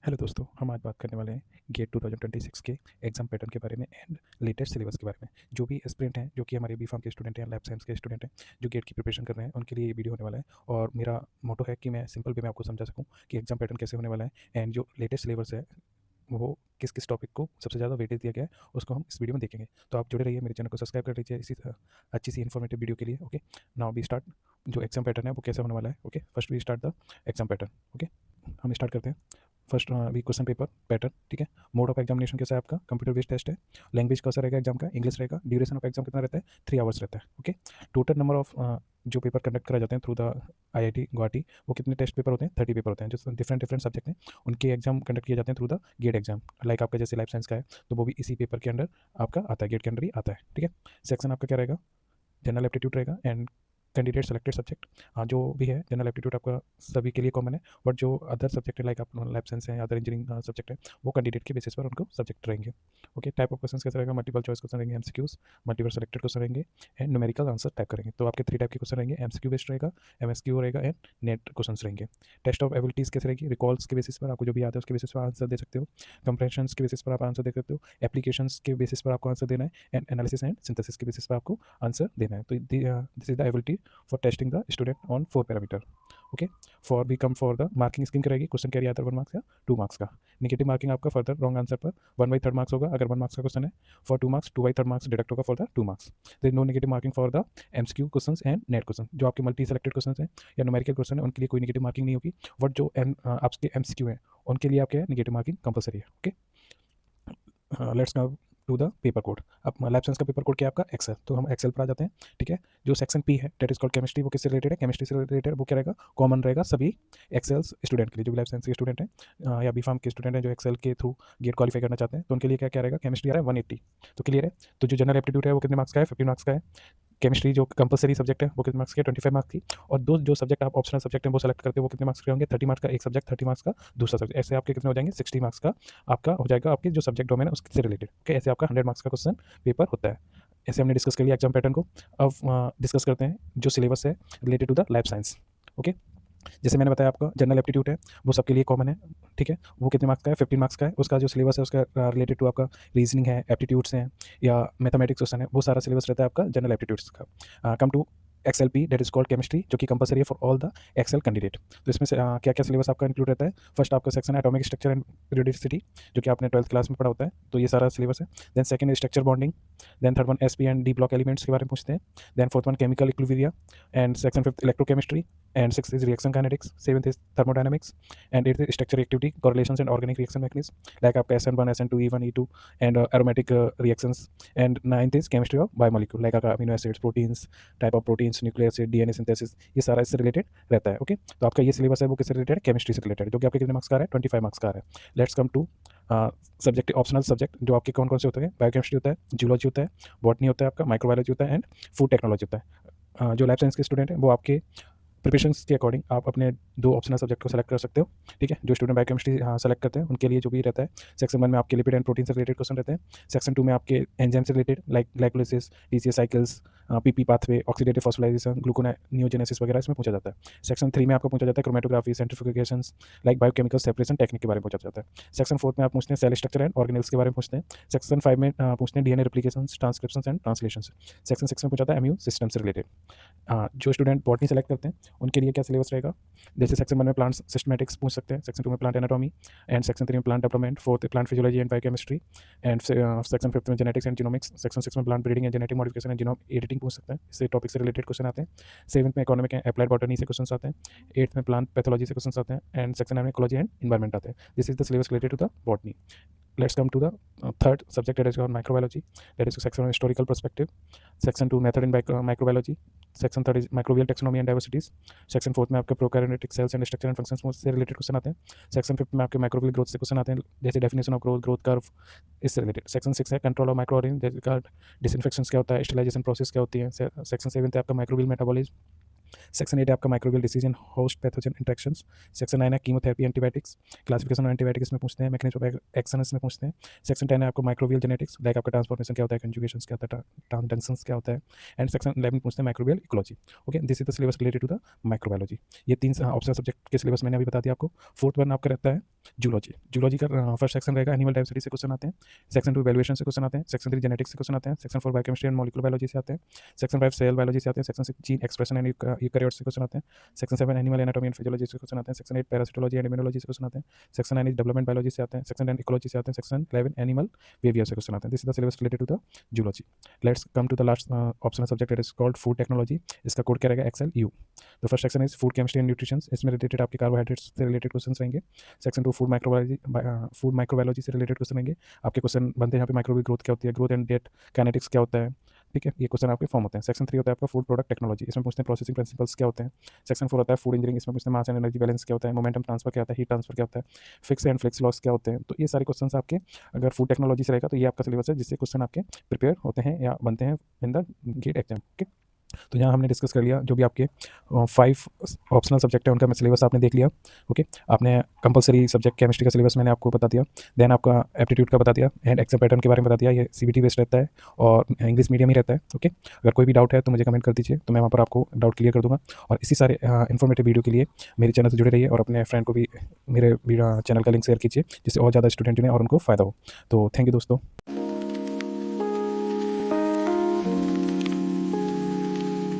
Hello दोस्तों, हम आज बात करने वाले हैं गेट 2026 के एग्ज़ाम पैटर्न के बारे में एंड लेटेस्ट सिलेबस के बारे में। जो भी एस्पिरेंट हैं, जो कि हमारे बी-फार्म के स्टूडेंट हैं, लैब साइंस के स्टूडेंट हैं, जो गेट की प्रिपरेशन कर रहे हैं, उनके लिए ये वीडियो होने वाला है। और मेरा मोटो है कि मैं सिंपल वे में आपको समझा सकूँ कि एग्ज़ाम पैटर्न कैसे होने वाला है एंड जो लेटेस्ट सिलेबस है, वो किस-किस टॉपिक को सबसे ज़्यादा वेटेज दिया गया है, उसको हम इस वीडियो में देखेंगे। तो आप जुड़े रहिए, मेरे चैनल को सब्सक्राइब कर लीजिए इसी अच्छी सी इन्फॉर्मेटिव वीडियो के लिए। Okay, now we start. जो एग्ज़ाम पैटर्न है, वो कैसे होने वाला है। Okay, first we start the exam pattern. Okay, हम स्टार्ट करते हैं। फर्स्ट अभी क्वेश्चन पेपर पैटर्न, ठीक है। मोड ऑफ एग्जामिनेशन कैसा है आपका, कंप्यूटर बेस्ड टेस्ट है। लैंग्वेज कैसा रहेगा एग्जाम का, इंग्लिश रहेगा। ड्यूरेशन ऑफ एग्जाम कितना रहता है, 3 आवर्स रहता है। ओके, टोटल नंबर ऑफ जो पेपर कंडक्ट कराए जाते हैं थ्रू द आईआईटी गुवाहाटी, वो कितने टेस्ट पेपर होते हैं, 30 पेपर होते हैं। जो डिफरेंट डिफरेंट सब्जेक्ट हैं, उनके एग्जाम कंडक्ट किए जाते हैं through the GATE exam. Like आपका जैसे लाइफ साइंस का है, तो वो भी इसी पेपर के अंडर आपका आता है, गेट के अंडर ही आता है, ठीक है। सेक्शन आपका क्या रहेगा, जनरल एप्टीट्यूड रहेगा एंड कैंडिडेट सेलेक्टेड सब्जेक्ट। हाँ, जो भी है जनरल एप्टीट्यूड आपका सभी के लिए कॉमन है, बट जो अदर सब्जेक्ट है लाइक आप लैब साइंस है या अदर इंजीनियरिंग सब्जेक्ट है, वो कैंडिडेट के बेसिस पर उनको सब्जेक्ट रहेंगे। ओके, टाइप ऑफ क्वेश्चन कैसे रहेगा, मल्टीपल चॉइस क्वेश्चन रहेंगे, एमसीक्यूज, मल्टीपल सेलेक्टेड क्वेश्चन रहेंगे एंड न्यूमेरिकल आंसर टाइप करेंगे। तो आपके 3 टाइप के क्वेश्चन रहेंगे, एमसीक्यू बेस्ड रहेगा, एमएसक्यू रहेगा एंड नेट क्वेश्चन रहेंगे। टेस्ट ऑफ एबिलिटीज़ कैसे रहेगी, रिकॉल्स के बेसिस पर आपको जो भी आता है उसके बेसिस पर आंसर दे सकते हो। कंप्रेंशन के बेसिस पर आप आंसर दे सकते हो। एप्लीकेशंस के बेसिस पर आपको आंसर देना है एंड एनालिसिस एंड सिंथेसिस के बेसिस पर आपको आंसर देना है। तो this is the ability for testing the student on 4 parameter. Okay, for we come for the marking scheme करेगी, क्वेश्चन कैरी आता है 1 मार्क्स या 2 मार्क्स का। निगेटिव मार्किंग आपका फर्दर रॉन्ग आंसर पर 1/3 मार्क्स होगा अगर 1 मार्क्स का क्वेश्चन है। फॉर 2 मार्क्स 2/3 मार्क्स डिडक्ट होगा for the 2 marks. There no negative marking for the MCQ question and NAT question. जो आपके मल्टी सेलेक्टेड क्वेश्चन है या न्यूमेरिकल क्वेश्चन है, उनके लिए कोई नेगेटिव मार्किंग नहीं होगी। बट जो आपके एमसीक्यू है, उनके लिए आपके नेगेटिव मार्किंग कंपलसरी है। Okay, let's now to the paper code. अब लैब साइंस का पेपर कोड क्या है आपका, एक्सेल। तो हम एक्सेल पर आ जाते हैं, ठीक है। जो सेक्शन पी है डेट इज कॉल्ड केमिस्ट्री, वो किससे रिलेटेड है, केमिस्ट्री से रिलेटेड। वो क्या रहेगा, कॉमन रहेगा सभी एक्सेल स्टूडेंट के लिए, जो भी लाइफ साइंस के स्टूडेंट हैं या बी फार्म के स्टूडेंट हैं जो एक्सेल के थ्रू गेट क्वालिफाई करना चाहते हैं, तो उनके लिए क्या क्या रहेगा, केमिस्ट्री आ रहा है 180, तो क्लियर है। तो जो जनरल एप्टीट्यूड है वो कितने मार्क्स का है, 15 मार्क्स का है। केमिस्ट्री जो कंपलसरी सब्जेक्ट है वो कितने मार्क्स के, 25 मार्क्स की। और दो जो सब्जेक्ट आप ऑप्शनल सब्जेक्ट हैं वो सेलेक्ट करते हो, वो कितने मार्क्स के होंगे, 30 मार्क्स का एक सब्जेक्ट, 30 मार्क्स का दूसरा सब्जेक्ट। ऐसे आपके कितने हो जाएंगे, 60 मार्क्स का आपका हो जाएगा आपके जो सब्जेक्ट डोमेन है उससे रिलेटेड। ओके, ऐसे आपका 100 मार्क्स का क्वेश्चन पेपर होता है। ऐसे हमने डिस्कस कर लिया एग्जाम पैटर्न को। अब डिस्कस करते हैं जो सिलेबस है related to the life science. Okay, जैसे मैंने बताया आपका जनरल एप्टीट्यूड है, वो सबके लिए कॉमन है, ठीक है। वो कितने मार्क्स का है, 15 मार्क्स का है। उसका जो सिलेबस है उसका रिलेटेड टू आपका रीजनिंग है, एप्टीट्यूड्स हैं या मैथमेटिक्स क्वेश्चन है, वो सारा सिलेबस रहता है आपका जनरल एप्टीट्यूड्स का। Come to XL P that is called chemistry, जो कि कंपलसरी है for all the XL candidate. तो इसमें से क्या क्या सिलेबस आपका इंक्लूड रहता है। फर्स्ट आपका सेक्शन है एटॉमिक स्ट्रक्चर एंड पीरियोडिसिटी, जो कि आपने 12th क्लास में पढ़ा होता है, तो ये सारा सिलेबस है। Then second structure bonding. Then third one S P and D block elements के बारे में पूछते हैं। Then fourth one chemical equilibria and section fifth electrochemistry and sixth is reaction kinetics, seventh is thermodynamics, and eighth is structure reactivity, correlations and organic reaction mechanism, like आपका SN1, SN2, E1, E2 and aromatic reactions, and ninth is chemistry of biomolecule, like आपका amino acids, proteins, type of proteins, nucleic acid, DNA synthesis, ये सारा इससे related रहता है। Okay, तो आपका ये सिलेबस है वो किससे रिलेटेड है, केमिस्ट्री से रिलेटेड, जो कि आपके कितने मार्क्स का है, 25 मार्क्स का है। Let's come to subject, optional subject जो आपके कौन कौन से होते हैं, बायोकेमिस्ट्री होता है, जियोलॉजी होता है, बॉटनी होता है, आपका माइक्रोबायोलॉजी होता है एंड फूड टेक्नोलॉजी होता है। जो लाइफ साइंस के स्टूडेंट हैं वो आपके प्रिपरेशंस के अकॉर्डिंग आप अपने 2 ऑप्शनल सब्जेक्ट को सेलेक्ट कर सकते हो, ठीक है। जो स्टूडेंट बायोकेमिस्ट्री सेलेक्ट करते हैं उनके लिए जो भी रहता है, सेक्शन 1 में आपके लिपिड एंड प्रोटीन से रिलेटेड क्वेश्चन रहते हैं। सेक्शन 2 में आपके एंजाइम से related like glycolysis, TCS cycles, PP pathway, oxidative phosphorylation, gluconeogenesis वगैरह इसमें पूछा जाता है। सेक्शन 3 में आपको पूछा जाता है chromatography, centrifugations, like biochemical separation technique के बारे में पूछा जाता है। सेक्शन 4 में आप पूछते हैं सेल स्ट्रक्चर एंड ऑर्गेनेल्स के बारे में पूछते हैं। सेक्शन 5 में पूछते हैं डीएनए रेप्लिकेशंस, ट्रांसक्रिप्शंस एंड ट्रांसलेशंस। सेक्शन 6 में पूछा जाता है इम्यून सिस्टम से रिलेटेड। जो स्टूडेंट बॉटनी सेलेक्ट करते हैं उनके लिए क्या सिलेबस रहेगा, जैसे सेक्शन 1 में प्लांट सिस्टमेटिक्स पूछ सकते हैं, सेक्शन 2 में प्लांट एनाटॉमी एंड सेक्शन 3 में plant development, fourth plant physiology and biochemistry and section 5 में जेनेटिक्स एंड जीनोमिक्स, सेक्शन 6 में plant breeding and genetic modification and genome editing पूछ सकते हैं, इससे टॉपिक से रिलेटेड क्वेश्चन आते हैं। 7th में इकोनॉमिक एंड अप्लाइड बॉटनी से क्वेश्चन आते हैं। 8th में प्लांट पैथोलॉजी से क्वेश्चन आते हैं एंड सेक्शन 9 में इकोलॉजी एंड इन्वायरमेंट आते हैं। This is the syllabus related to the botany. Let's come to the third subject, that is called microbiology. That is section on historical perspective. Section 2 method in microbiology. Section 3 is microbial taxonomy and diversities. Section 4 में आपके prokaryotic cells and structure and functions से related question आते हैं। Section 5 में आपके microbial growth से question आते हैं, जैसे definition of growth, growth curve, इससे रिलेटेड। सेक्शन 6 है कंट्रोल ऑफ माइक्रो ऑर्गेनिज्म, जैसे डिसइंफेक्शन क्या होता है, स्टेरिलाइजेशन प्रोसेस क्या होती है। सेक्शन 7 है आपका माइक्रोबियल मेटाबॉलिज्म सेक्शन 8 है आपका माइक्रोबियल डिसीज इन होस्ट पैथोजन इंट्रैक्शंस। सेक्शन 9 है chemotherapy antibiotics, classification of antibiotic इसमें पूछते हैं, मैकेनिज्म ऑफ एक्शन इसमें पूछते हैं। सेक्शन 10 है आपको माइक्रोबियल जेनेटिक्स, लाइक आपका ट्रांसफॉर्मेशन क्या होता है, कंजुगेशन क्या होता है, ट्रांसडक्शंस क्या होता है। एंड सेक्शन 11 पूछते हैं microbial ecology. Okay, this is the syllabus related to the microbiology. ये 3 ऑप्शनल सब्जेक्ट के सिलेबस मैंने अभी बता दिया आपको। फोर्थ वन आपका रहता है जूलॉजी। जूलॉजी का फर्स्ट सेक्शन रहेगा एनिमल डाइवर्सिटी से क्वेश्चन आते हैं। सेक्शन 2 वैल्यूएशन से क्वेश्चन आते हैं। सेक्शन 3 जेनेटिक्स से क्वेश्चन आते हैं। Section 4 biochemistry and molecular biology से आते हैं। सेक्शन 5 सेल बायोलॉजी से आते हैं। Section 6 gene expression and eukaryotes से क्वेश्चन आते हैं। Section 7 animal anatomy and physiology से क्वेश्चन आते हैं। सेक्शन 8 पैरासिटोलॉजी एंड इम्यूनोलॉजी से क्वेश्चन आते हैं। सेक्शन 9 डेवलपमेंट बायोलॉजी से आते हैं। सेक्शन 10 इकोलॉजी से आते हैं। सेक्शन 11 एनिमल बिहेवियर से क्वेश्चन आते हैं। This is the syllabus related to the zoology. Let's come to the last optional subject, it is called food technology. इसका कोड क्या रहेगा, XL U. The first section is food chemistry and nutrition. इसमें related आपके carbohydrates से related question रहेंगे। Section 2 food microbiology से related question रहेंगे। आपके क्वेश्चन बनते हैं यहाँ पे माइक्रोबियल ग्रोथ क्या होती है, ग्रोथ एंड डेट काइनेटिक्स क्या होता है, ठीक है, ये क्वेश्चन आपके फॉर्म होते हैं। सेक्शन 3 होता है आपका फूड प्रोडक्ट टेक्नोलॉजी, इसमें पूछते हैं प्रोसेसिंग प्रिंसिपल्स क्या होते हैं। सेक्शन 4 होता है फूड इंजीनियरिंग, इसमें पूछते हैं मास एंड एनर्जी बैलेंस क्या होता है, मोमेंटम ट्रांसफर क्या होता है, हीट ट्रांसफर क्या होता है, फिक्स एंड फ्लेक्स लॉस क्या होते हैं। तो ये सारे क्वेश्चन आपके अगर फूड टेक्नोलॉजी से रहेगा तो ये आपका सिलेबस है जिससे क्वेश्चन आपके प्रिपेयर होते हैं या बनते हैं in the GATE exam. Okay, तो यहाँ हमने डिस्कस कर लिया जो भी आपके 5 ऑप्शनल सब्जेक्ट है उनका सिलेबस आपने देख लिया। ओके, आपने कंपलसरी सब्जेक्ट केमिस्ट्री का सिलेबस मैंने आपको बता दिया, देन आपका एप्टीट्यूड का बता दिया एंड एग्जाम पैटर्न के बारे में बता दिया। ये सीबीटी बेस्ड रहता है और इंग्लिश मीडियम ही रहता है। ओके, अगर कोई भी डाउट है तो मुझे कमेंट कर दीजिए, तो मैं वहाँ पर आपको डाउट क्लियर कर दूँगा। और इसी सारे इन्फॉर्मेटिव वीडियो के लिए मेरे चैनल से जुड़े रहिए और अपने फ्रेंड को भी मेरे चैनल का लिंक शेयर कीजिए जिससे और ज़्यादा स्टूडेंट जिन्हें और उनको फ़ायदा हो। तो थैंक यू दोस्तों।